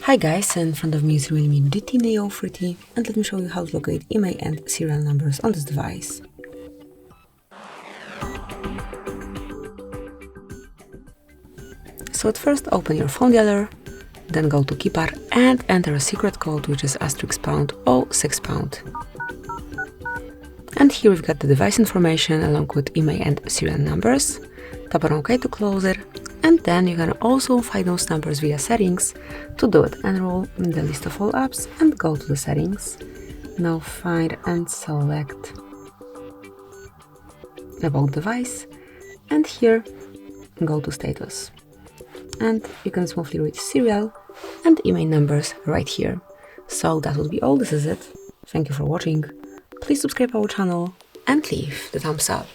Hi guys, in front of me is REALME GT NEO 3T, and let me show you how to locate IMEI and serial numbers on this device. So at first open your phone dialer, then go to keypad and enter a secret code which is *pound or £6. And here we've got the device information along with IMEI and serial numbers. Tap on OK to close it. And then you can also find those numbers via settings. To do it, enroll in the list of all apps and go to the settings. Now find and select about device, and here go to status. And you can smoothly read serial and IMEI numbers right here. So that would be all. This is it. Thank you for watching. Please subscribe our channel and leave the thumbs up.